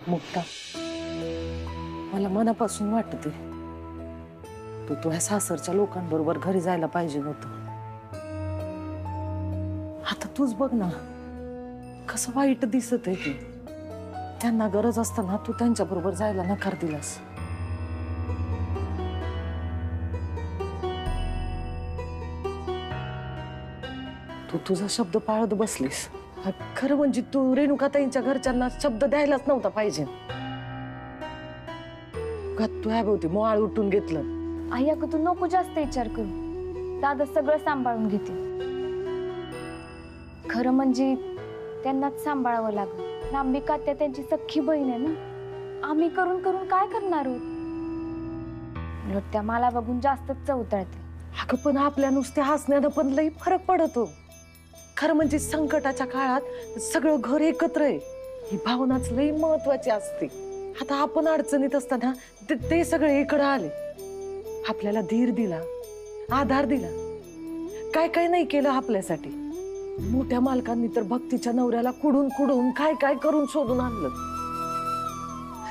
मुक्ता, मला मनापासून वाटते तू तुझ्या सासरच्या लोकांबरोबर घरी जायला पाहिजे नव्हतं. आता तूच बघ ना कसं वाईट दिसत आहे ते. त्यांना गरज असताना तू त्यांच्या बरोबर जायला नकार दिलास. तू तुझा शब्द पाळत बसलीस. खरं म्हणजे तू रेणुकाताईंच्या घरच्यांना शब्द द्यायलाच नव्हता पाहिजे. तू ह्या भोवती मोआळ उठून घेतलं. आई अगं तू नको जास्त विचार करू. दादा सगळं सांभाळून घेते. खरं म्हणजे त्यांनाच सांभाळावं लागलं. अंबिका आत्या त्यांची सख्खी बहीण आहे ना. आम्ही करून करून काय करणार आहोत. उलट त्या मला बघून जास्तच चवताळते. अगं पण आपल्या नुसत्या हसण्यानं पण लई फरक पडतो. खरं म्हणजे संकटाच्या काळात सगळं घर एकत्र आहे ही भावनाच लई महत्वाची असते. आता आपण अडचणीत असताना ते सगळे इकडे आले, आपल्याला धीर दिला, आधार दिला. काय काय नाही केलं आपल्यासाठी. मोठ्या मालकांनी तर भक्तीच्या नवऱ्याला कुडून कुडून काय काय करून शोधून आणलं.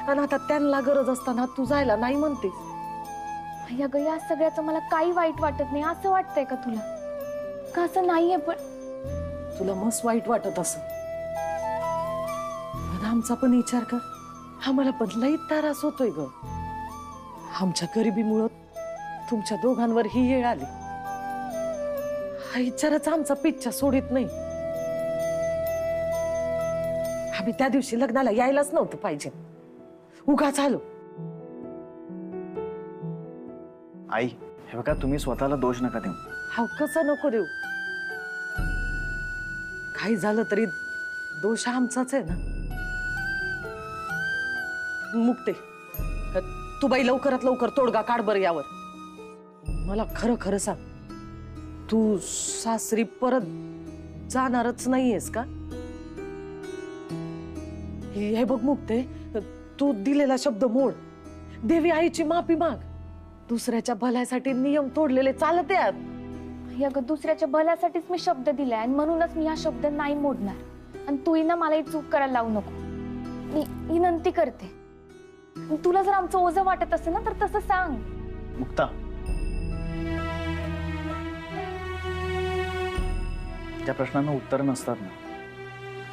आणि आता त्यांना गरज असताना तू जायला नाही म्हणतेस. आई अगं या सगळ्याचं मला काही वाईट वाटत नाही असं वाटतंय का तुला? का असं नाहीये पण तुला मस्त वाईट वाटत असं. आमचा पण विचार कर. आम्हाला पण लई त्रास होतोय ग. आमच्या गरिबीमुळं तुमच्या दोघांवर ही येळ आली. हा विचारच आमचा पिच्छा सोडित नाही. आम्ही त्या दिवशी लग्नाला यायलाच नव्हतं पाहिजे. उगाच आलो. आई हे बघा, तुम्ही स्वतःला दोष नका देऊ. हा कसं नको देऊ. काही झालं तरी दोष आमचाच आहे ना. मुक्ते, तू बाई लवकरात लवकर तोडगा काढ बरं यावर. मला खरं खरं सांग, तू सासरी परत जाणारच नाहीयेस का? हे बघ मुक्ते, तू दिलेला शब्द मोड. देवी आईची माफी माग. दुसऱ्याच्या भल्यासाठी नियम तोडलेले चालत आहेत. आई अगं दुसऱ्याच्या भल्यासाठीच मी शब्द दिलाय आणि म्हणूनच मी हा शब्द नाही मोडणार. आणि तूही ना मला ही चूक करायला लावू नको. मी विनंती करते. तुला जर आमचं ओझं वाटत असेल ना तर तसं सांग. मुक्ता, ज्या प्रश्नांना उत्तर नसतात ना,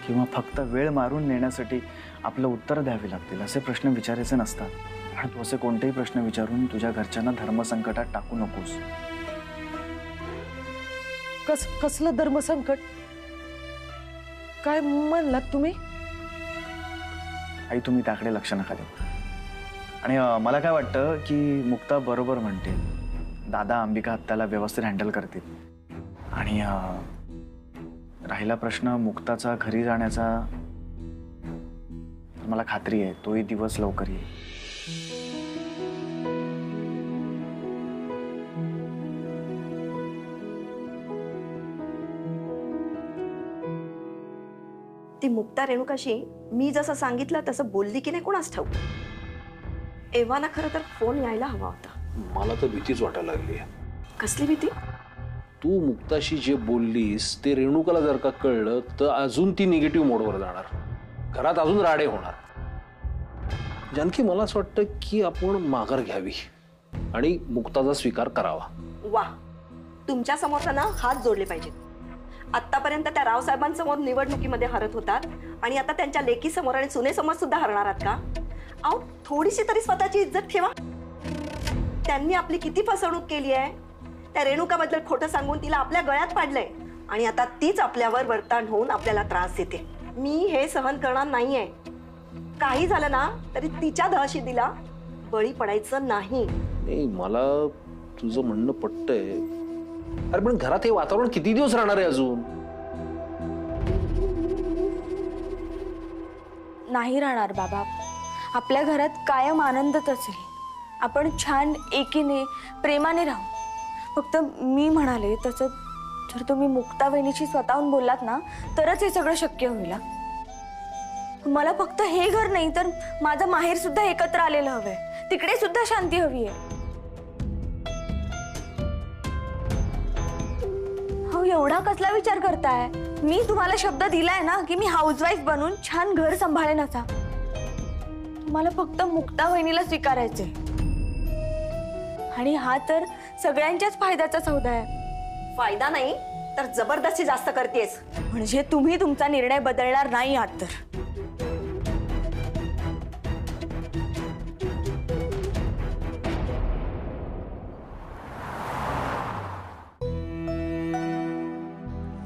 किंवा फक्त वेळ मारून नेण्यासाठी आपलं उत्तर द्यावी लागतील असे प्रश्न विचारायचे नसतात. आणि तू असे कोणतेही प्रश्न विचारून तुझ्या घरच्यांना धर्मसंकटात टाकू नकोस. कसलं धर्मसंकट? काय म्हणलात तुम्ही? आई तुम्ही त्याकडे लक्ष नका देऊ. आणि मला काय वाटतं की मुक्ता बरोबर म्हणते. दादा अंबिका आत्याला व्यवस्थित हँडल करतील. आणि राहिला प्रश्न मुक्ताचा घरी जाण्याचा, मला खात्री आहे तोही दिवस लवकर येईल. ती मुक्ता रेणुकाशी मी जसं सांगितलं तसं बोलली की नाही कोणास ठाऊक. एव्हाना खरं तर फोन यायला हवा होता. मला तर भीतीच वाटायला लागली. कसली भीती? तू मुक्ताशी जे बोललीस ते रेणुकाला जर का कळलं तर अजून ती निगेटिव्ह मोडवर जाणार. घरात अजून राडे होणार. जानकी, मला असं वाटतं की आपण माघार घ्यावी आणि मुक्ताचा स्वीकार करावा. वा, तुमच्या समोर ना हात जोडले पाहिजेत. आतापर्यंत त्या रावसाहेबांसमोर निवडणुकीमध्ये हरत होतात आणि आता त्यांच्या लेकीसमोर आणि सुनेसमोर सुद्धा हरणार आहात का? अहो, थोडीशी तरी स्वतःची इज्जत ठेवा. त्यांनी आपली किती फसवणूक केली आहे. त्या रेणुकाबद्दल खोटं सांगून तिला आपल्या गळ्यात पाडलंय आणि आता तीच आपल्यावर वर्तान होऊन आपल्याला त्रास देते. मी हे सहन करणार नाहीये. काही झालं ना तरी तिच्या दहशी दिला बळी पडायचं नाही. नाही, मला तुझं म्हणणं पटतंय. अरे पण घरात हे वातावरण किती दिवस राहणार आहे अजून? नाही राहणार बाबा. आपल्या घरात कायम आनंदच असेल. आपण छान एकीने प्रेमाने राहू. फक्त मी म्हणाले तसं जर तुम्ही मुक्ता वहिनीशी स्वतःहून बोललात ना तरच हे सगळं शक्य होईल. मला फक्त हे घर नाही तर माझं माहेर सुद्धा एकत्र आलेलं हवंय. तिकडे सुद्धा शांती हवी आहे. हो, एवढा कसला विचार करताय? मी तुम्हाला शब्द दिलाय ना की मी हाऊसवाईफ बनून छान घर सांभाळेन असा. मला फक्त मुक्ता वहिनीला स्वीकारायचंय. आणि हा तर सगळ्यांच्याच फायद्याचा सौदा आहे. फायदा नाही तर जबरदस्ती जास्त करतेस. म्हणजे तुम्ही तुमचा निर्णय बदलणार नाही आहात तर.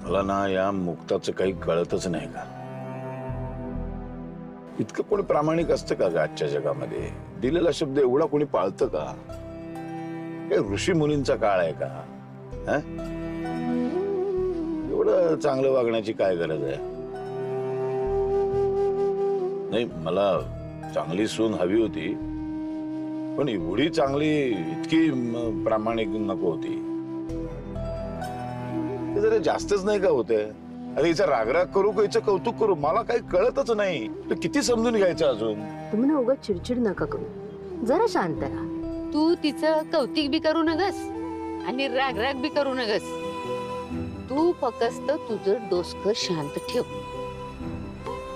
मला ना या मुक्ताचं काही कळतच नाही का. इतकं कोणी प्रामाणिक असतं का ग आजच्या जगामध्ये? दिलेला शब्द एवढा कोणी पाळतं का? काही ऋषी मुनींचा काळ आहे का? हं? एवढं चांगलं वागण्याची काय गरज आहे? नाही, मला चांगली सून हवी होती, पण एवढी चांगली इतकी प्रामाणिक नको होती. ते जरा जास्तच नाही का होते? अरे हिचा रागराग करू का हिचं कौतुक करू? मला काही कळतच नाही. तर किती समजून घ्यायचं अजून? तुम्ही ना उगाच चिडचिड नका करू, जरा शांत राहा. तू तिचं कौतिक बी करू नगस आणि राग बी करू नगस. तू फक्त तुझं डोसकं शांत ठेव.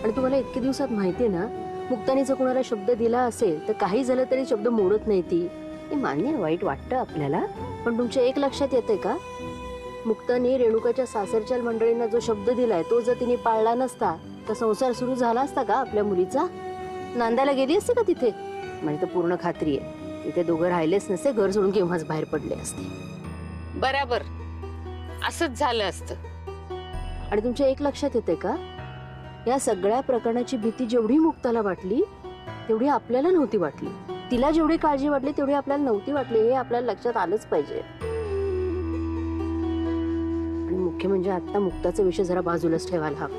आणि तुम्हाला इतके दिवसात माहितीये ना, मुक्ताने जर कोणाला शब्द दिला असेल तर काही झालं तरी शब्द मोडत नाही ती. हे मान्य आहे, वाईट वाटतं आपल्याला, पण तुमच्या एक लक्षात येतंय का? मुक्ताने रेणुकाच्या सासरच्या मंडळींना जो शब्द दिलाय तो जर तिने पाळला नसता तर संसार सुरू झाला असता का आपल्या मुलीचा? नांदायला गेली असते का तिथे? म्हणजे तर पूर्ण खात्री आहे तिथे दोघं राहिलेच नसते, घर सोडून केव्हाच बाहेर पडले असते. बराबर असंच झालं असतं. आणि तुमच्या एक लक्षात येते का, या सगळ्या प्रकरणाची भीती जेवढी मुक्ताला वाटली तेवढी आपल्याला नव्हती वाटली. तिला जेवढी काळजी वाटली तेवढी आपल्याला नव्हती वाटली. हे आपल्याला लक्षात आलंच पाहिजे. आणि मुख्य म्हणजे आता मुक्ताचा विषय जरा बाजूलाच ठेवायला हवा.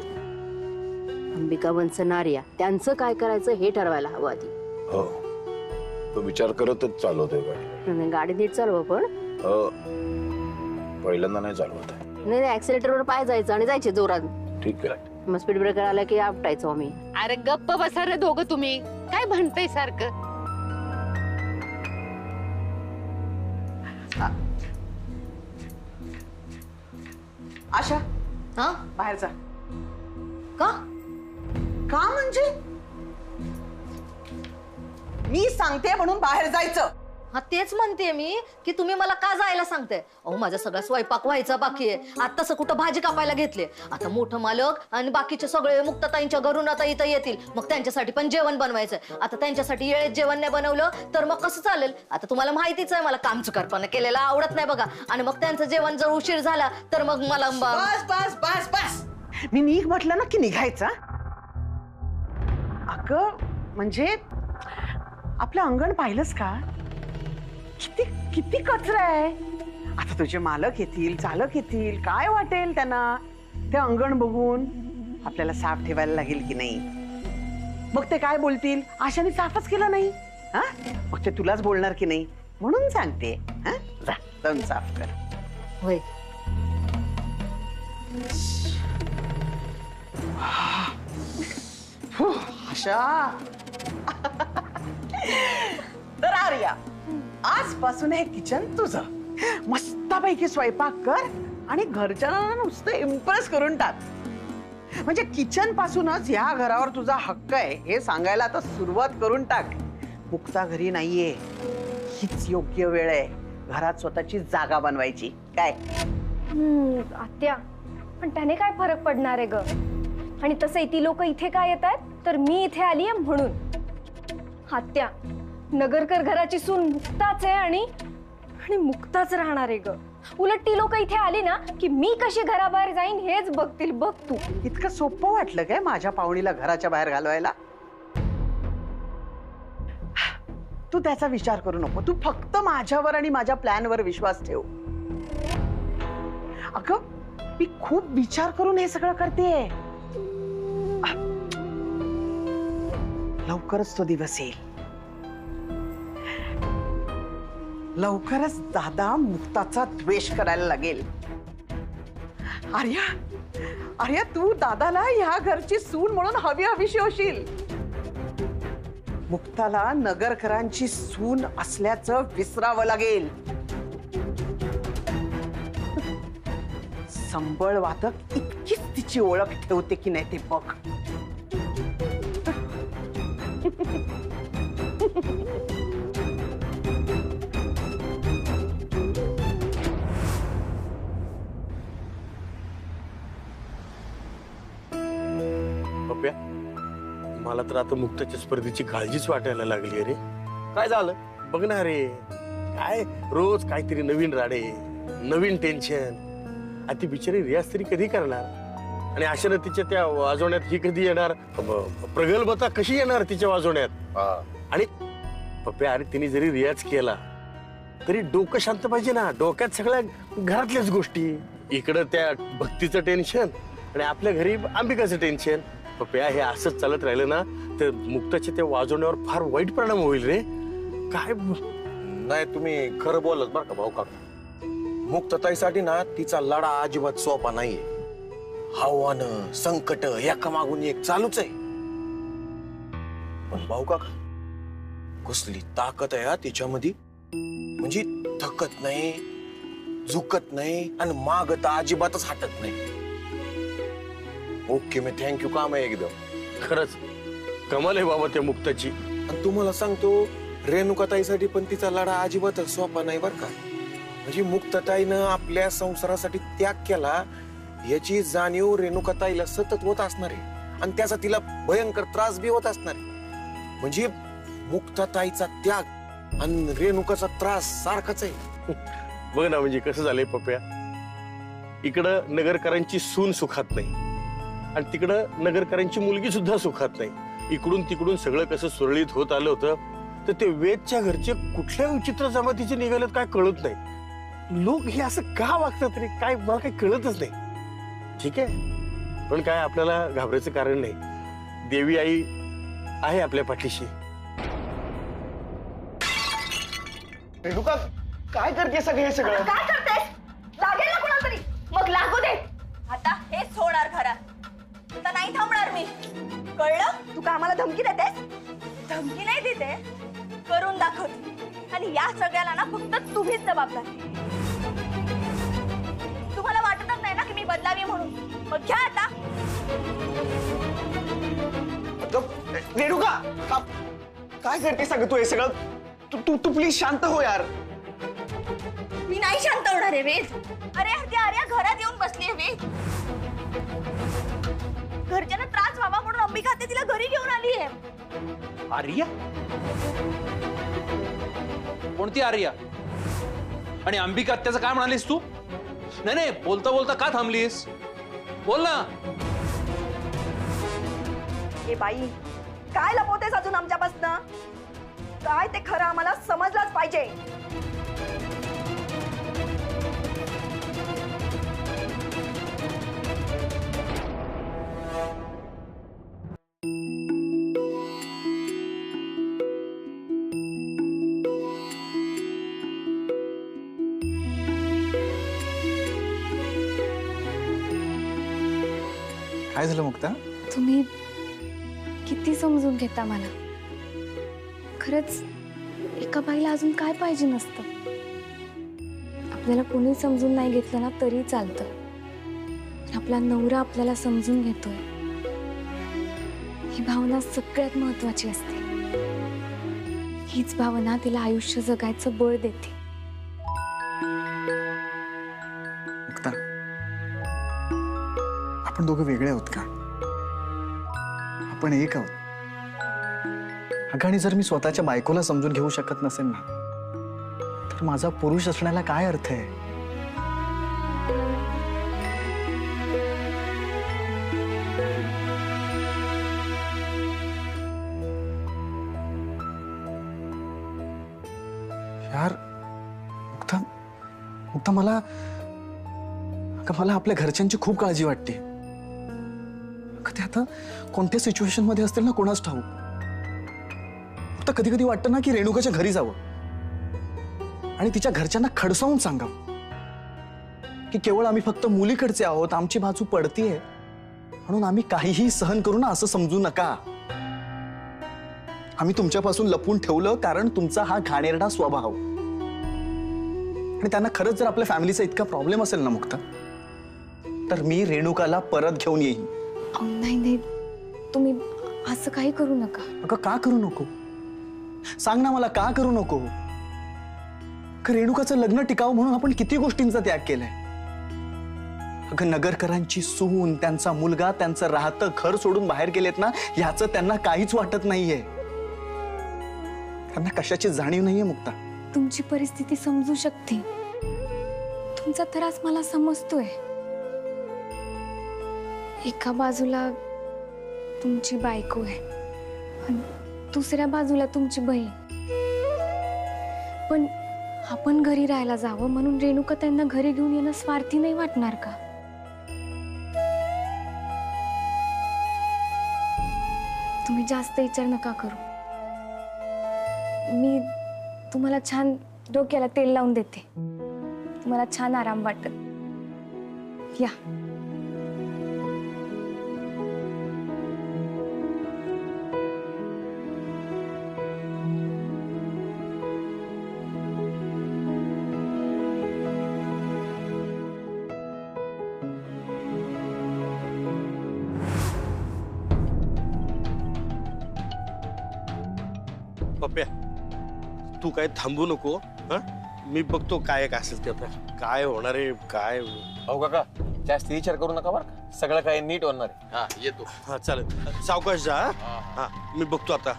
अंबिका वंचनार्या त्यांचं काय करायचं हे ठरवायला हवं आधी. हो, तो विचार करतच चालवतोय गाडी. गाडी नीट चालवा पण. हो, पहिल्यांदा नाही चालवत आहे. नाही, ऍक्सिलेटरवर पाय जायचं आणि जायचे जोरात. ठीक आहे. मग स्पीड ब्रेकर आला की आपटायचो आम्ही. अरे गप्प बसा रे दोघं तुम्ही. काय म्हणताय सारखं? आशा, हा बाहेर जा. का? का म्हणजे? मी सांगते म्हणून बाहेर जायचं. हा तेच म्हणते मी की तुम्ही मला का जायला सांगताय. अहो माझा सगळा स्वयंपाक व्हायचा बाकी आहे. आताच कुठं भाजी कापायला घेतले. आता मोठं मालक आणि बाकीचे सगळे मुक्ताताईंच्या घरून आता इथं येतील. मग त्यांच्यासाठी पण जेवण बनवायचं. आता त्यांच्यासाठी वेळेत जेवण नाही बनवलं तर मग कसं चालेल? आता तुम्हाला माहितीच आहे मला काम चुकारपणा केलेला आवडत नाही बघा. आणि मग त्यांचं जेवण जर उशीर झाला तर मग मला बस बस बस बस. मी निघ म्हटलं ना की निघायचा. अगं म्हणजे आपलं अंगण पाहिलंस का? किती किती कचरा आहे. आता तुझे मालक येतील, चालक येतील, काय वाटेल त्यांना ते अंगण बघून? आपल्याला साफ ठेवायला लागेल की नाही? मग ते काय बोलतील? आशाने साफच केलं नाही. हा, मग ते तुलाच बोलणार की नाही? म्हणून सांगते, हा, जा जाऊन साफ कर. होय. आशा. तर आर्या, आजपासून हे किचन तुझं. मस्तपैकी स्वयंपाक कर आणि घरच्यांना नुसतं इम्प्रेस करून टाक. म्हणजे किचन पासूनच या घरावर तुझा हक्क आहे हे सांगायला आता सुरुवात करून टाक. मुक्ता घरी नाहीये, हीच योग्य वेळ आहे घरात स्वतःची जागा बनवायची. काय आत्या, पण त्याने काय फरक पडणार आहे ग? आणि तसंही ती लोक इथे काय येत आहेत तर मी इथे आली आहे म्हणून. आत्या, नगरकर घराची सून मुक्ताच आहे आणि मुक्ताच राहणार आहे ग. उलट ती लोक इथे आली ना की मी कशी घराबाहेर जाईन हेच बघतील. बघ तू. इतकं सोपं वाटलं काय माझ्या पाहुणीला घराच्या बाहेर घालवायला? तू त्याचा विचार करू नको. तू फक्त माझ्यावर आणि माझ्या प्लॅनवर विश्वास ठेव. अगं मी खूप विचार करून हे सगळं करतेय. लवकरच तो दिवस येईल. लवकरच दादा मुक्ताचा द्वेष करायला लागेल. आर्या, आर्या, तू दादाला ह्या घरची सून म्हणून हवी हवीशी होशील. मुक्ताला नगरकरांची सून असल्याचं विसरावं लागेल. संबळ वादक इतकीच तिची ओळख ठेवते की नाही ते बघ. पप्प्या, मला तर आता मुक्ताच्या स्पर्धेची काळजीच वाटायला लागली रे. काय झालं बघ ना रे, काय रोज काहीतरी नवीन राडे, नवीन टेन्शन. ती बिचारी रियाज तरी कधी करणार? आणि अशानं तिच्या त्या वाजवण्यात ही कधी येणार? प्रगल्भता कशी येणार तिच्या वाजवण्यात? आणि पप्प्या, अरे तिने जरी रियाज केला तरी डोकं शांत पाहिजे ना. डोक्यात सगळ्या घरातल्याच गोष्टी, इकडं त्या भक्तीचं टेन्शन आणि आपल्या घरी अंबिकाचं टेन्शन. पप्प्या, हे असंच चालत राहिलं ना तर मुक्ताच्या त्या वाजवण्यावर फार वाईट परिणाम होईल रे. काय नाही, तुम्ही खरं बोलत बरं का भाऊ काका. मुक्तताईसाठी ना तिचा लढा अजिबात सोपा नाहीये. आव्हानं, संकट एका मागून एक चालूच आहे. पण भाऊ काका, कसली ताकद आहे तिच्यामध्ये. म्हणजे थकत नाही, झुकत नाही आणि मागत अजिबातच हटत नाही. ओके, मी थँक्यू काम आहे एकदम. खरंच कमाल आहे बाबा त्या मुक्ताची. आणि तुम्हाला सांगतो, रेणुकाताईसाठी पण तिचा लढा अजिबातच सोपा नाही बरं का. म्हणजे मुक्ताताईनं आपल्या संसारासाठी त्याग केला याची जाणीव रेणुकाताईला सतत होत असणार आहे आणि त्याचा तिला भयंकर त्रास बी होत असणार आहे. म्हणजे मुक्ताताईचा त्याग आणि रेणुकाचा त्रास सारखाच आहे. बघ ना, म्हणजे कसं झालंय पप्प्या, इकडं नगरकरांची सून सुखात नाही आणि तिकडं नगरकरांची मुलगी सुद्धा सुखात नाही. इकडून तिकडून सगळं कसं सुरळीत होत आलं होतं तर ते वेदच्या घरचे कुठल्या विचित्र जमातीचे निघालेत काय कळत नाही. लोक हे असं का वागतात रे, काय मला काही कळतच नाही. ठीक आहे, पण काय आपल्याला घाबरायचं कारण नाही. देवी आई आहे आपल्या पाठीशी. रेणुका, काय करते सगळं हे सगळं? काय करतेस? लागेल ना कुणाला तरी, मग लागू दे. आता हेच होणार घरात, आता नाही थांबणार मी. कळलं? तू का आम्हाला धमकी देतेस? धमकी नाही देते, करून दाखवते. आणि या सगळ्याला ना फक्त तुम्हीच जबाबदार. तुम्हाला वाटतच नाही ना की मी बदलावी म्हणून? मग घ्या आता. रेणुका, काय करते सगळं तू हे सगळं? तू प्लीज शांत हो यार. मी नाही शांत होणार आहे वेद. अरे आर्या घरात येऊन बसली आहे वेद. घरच्यांना त्रास व्हावा म्हणून अंबिका आत्या तिला घरी घेऊन आली आहे. आर्या? कोणती आर्या? आणि अंबिका आत्याचं काय म्हणालीस तू? नाही नाही, बोलता बोलता का थांबलीस? बोल ना. ए बाई, काय लपवतेस अजून आमच्यापासनं? काय ते खरं आम्हाला समजलंच पाहिजे. काय झालं मुक्ता? तुम्ही किती समजून घेता मला. खरंच एका बाईला अजून काय पाहिजे नसतं. आपल्याला कोणी समजून नाही घेतलं ना तरी चालतं. आपला नवरा आपल्याला समजून घेतोय ही भावना सगळ्यात महत्वाची असते. हीच भावना तिला आयुष्य जगायचं बळ देते. मुक्ता, आपण दोघं वेगळे आहोत का? आपण एक आहोत. अगं, आणि जर मी स्वतःच्या बायकोला समजून घेऊ शकत नसेल ना तर माझा पुरुष असण्याला काय अर्थ आहे? यार मुक्ता, मुक्ता, मला आपल्या घरच्यांची खूप काळजी वाटते. ते आता कोणत्या सिच्युएशन मध्ये असतील ना कोणाच ठाऊक. फक्त कधी कधी वाटतं ना की रेणुकाच्या घरी जावं आणि तिच्या घरच्यांना खडसावून सांगावं की केवळ आम्ही फक्त मुलीकडचे आहोत, आमची बाजू पडतीये म्हणून आम्ही काहीही सहन करू ना असं समजू नका. आम्ही तुमच्यापासून लपून ठेवलं कारण तुमचा हा घाणेरडा स्वभाव. आणि त्यांना खरंच जर आपल्या फॅमिलीचा इतका प्रॉब्लेम असेल ना मुक्ता तर मी रेणुकाला परत घेऊन येईन. नाही नाही, तुम्ही असं काही करू नका. अगं, का करू नको? सांग ना मला, का करू नको? रेणुकाचं लग्न टिकावं म्हणून आपण किती गोष्टींचा त्याग केलाय. अगं, नगरकरांची सून, त्यांचा मुलगा, त्यांचं राहतं घर सोडून बाहेर गेलेत ना, याचं त्यांना काहीच वाटत नाहीये. त्यांना कशाची जाणीव नाहीये मुक्ता. तुमची परिस्थिती समजू शकते, तुमचा त्रास मला समजतोय. एका बाजूला तुमची बायको आहे आणि दुसऱ्या बाजूला तुमची बहीण. पण आपण घरी राहायला जावं म्हणून रेणुका त्यांना घरी घेऊन येणं स्वार्थी नाही वाटणार का? तुम्ही जास्त विचार नका करू. मी तुम्हाला छान डोक्याला तेल लावून देते, तुम्हाला छान आराम वाटेल. या. पप्प्या, तू काय थांबू नको. हा, मी बघतो काय असेल ते. आता काय होणार आहे काय. अहो काका, जास्त विचार करू नका बरं का, सगळं काय नीट होणार आहे. हा, येतो. हा चालेल, सावकाश जा. हा, मी बघतो आता.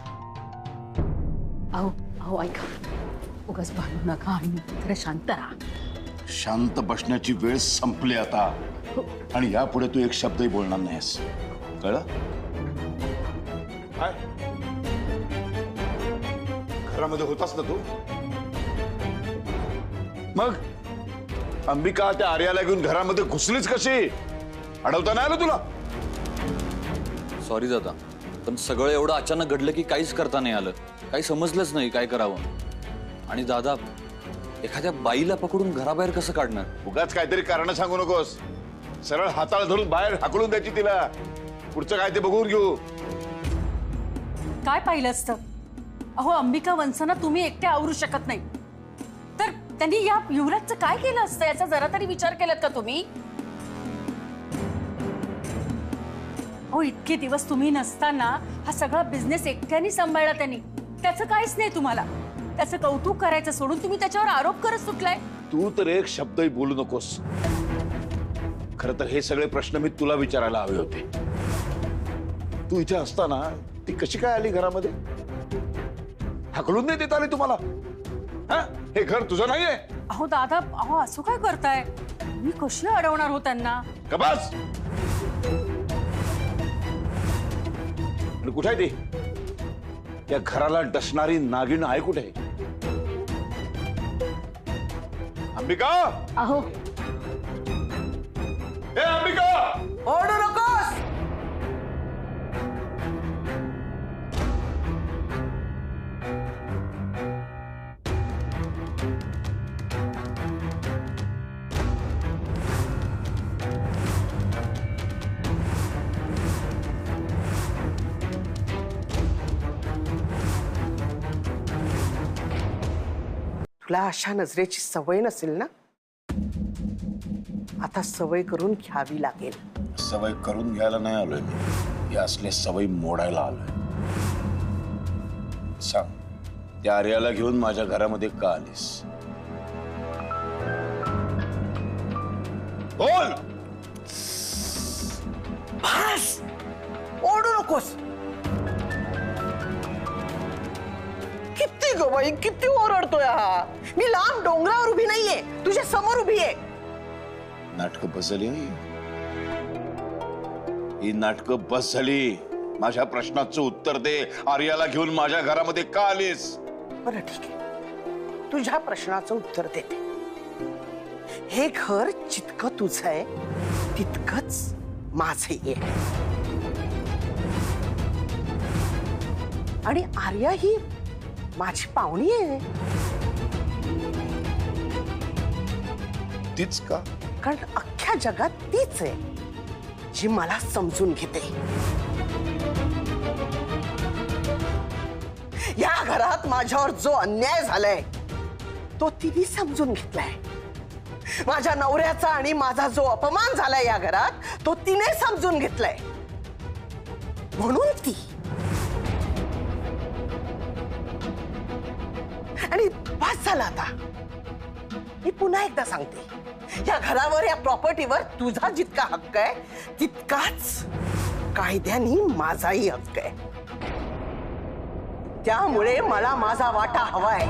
अहो अहो ऐका, उगाच भांडू नका आणि जरा शांत राहा. शांत बसण्याची वेळ संपली आता, आणि यापुढे तू एक शब्दही बोलणार नाहीस, कळलं? काय घरामध्ये होतास ना तू? मग अंबिका त्या आर्याला घेऊन घरामध्ये घुसलीच कशी? अडवता नाही आलं तुला? सॉरी दादा, पण सगळं एवढं अचानक घडलं की काहीच करता नाही आलं. काही समजलंच नाही काय करावं. आणि दादा, एखाद्या बाईला पकडून घराबाहेर कसं काढणार? उगाच काहीतरी कारण सांगू नकोस. सरळ हाताला धरून बाहेर हाकलून द्यायची तिला. पुढचं काय ते बघून घेऊ. काय पाहिलं असतं? अहो, अंबिका वंसना तुम्ही एकटे आवरू शकत नाही, तर त्यांनी या युवराजचं काय केलं असतं याचा जरा तरी विचार केलात का तुम्ही? अहो, इतके दिवस तुम्ही नसताना हा सगळा बिझनेस एकट्याने सांभाळला त्यांनी. त्याचं काहीच नाही तुम्हाला. त्याचं कौतुक करायचं सोडून तुम्ही त्याच्यावर आरोप करत सुटलाय. तू तर एक शब्दही बोलू नकोस. खरं तर हे सगळे प्रश्न मी तुला विचारायला हवे होते. तू इथे असताना ती कशी काय आली घरामध्ये? हाकलून नाही देत आली तुम्हाला? हा, हे घर तुझं नाहीये? अहो दादा, अहो असं काय करताय? मी कशी अडवणार हो त्यांना? का बस? कुठे आहे ती? या घराला डसणारी नागिण आहे कुठे? अंबिका! अहो, ए अंबिका! ओरडू नकोस. तुला अशा नजरेची सवय नसेल ना? आता सवय करून घ्यावी लागेल. सवय करून घ्यायला नाही आलोय मी, हे असले सवय मोडायला आलोय. सांग, त्या आर्याला घेऊन माझ्या घरामध्ये का आलीस? बोल. बस, ओरडू नकोस. किती ग बाई, किती ओरडतोय हा? मी लांब डोंगरावर उभी नाहीये, तुझ्या समोर उभी आहे. नाटकं बस झाली. ही नाटकं बस झाली. माझ्या प्रश्नाचं उत्तर दे. आर्याला घेऊन माझ्या घरामध्ये का आलीस? बरं ठीक आहे, तुझ्या प्रश्नाचं उत्तर देते. हे घर जितकं तुझं आहे तितकंच माझे आहे. आणि आर्या ही माझी पाहुणी आहे. तीच का? कारण अख्ख्या जगात तीच आहे जी मला समजून घेते. या घरात माझ्यावर जो अन्याय झालाय तो तिने समजून घेतलाय. माझ्या नवऱ्याचा आणि माझा जो अपमान झालाय या घरात तो तिने समजून घेतलाय. म्हणून ती आणि बस झाला आता. मी पुन्हा एकदा सांगते, या घरावर या प्रॉपर्टीवर तुझा जितका हक्क आहे तितकाच कायद्याने माझाही हक्क आहे. त्यामुळे मला माझा वाटा हवाय.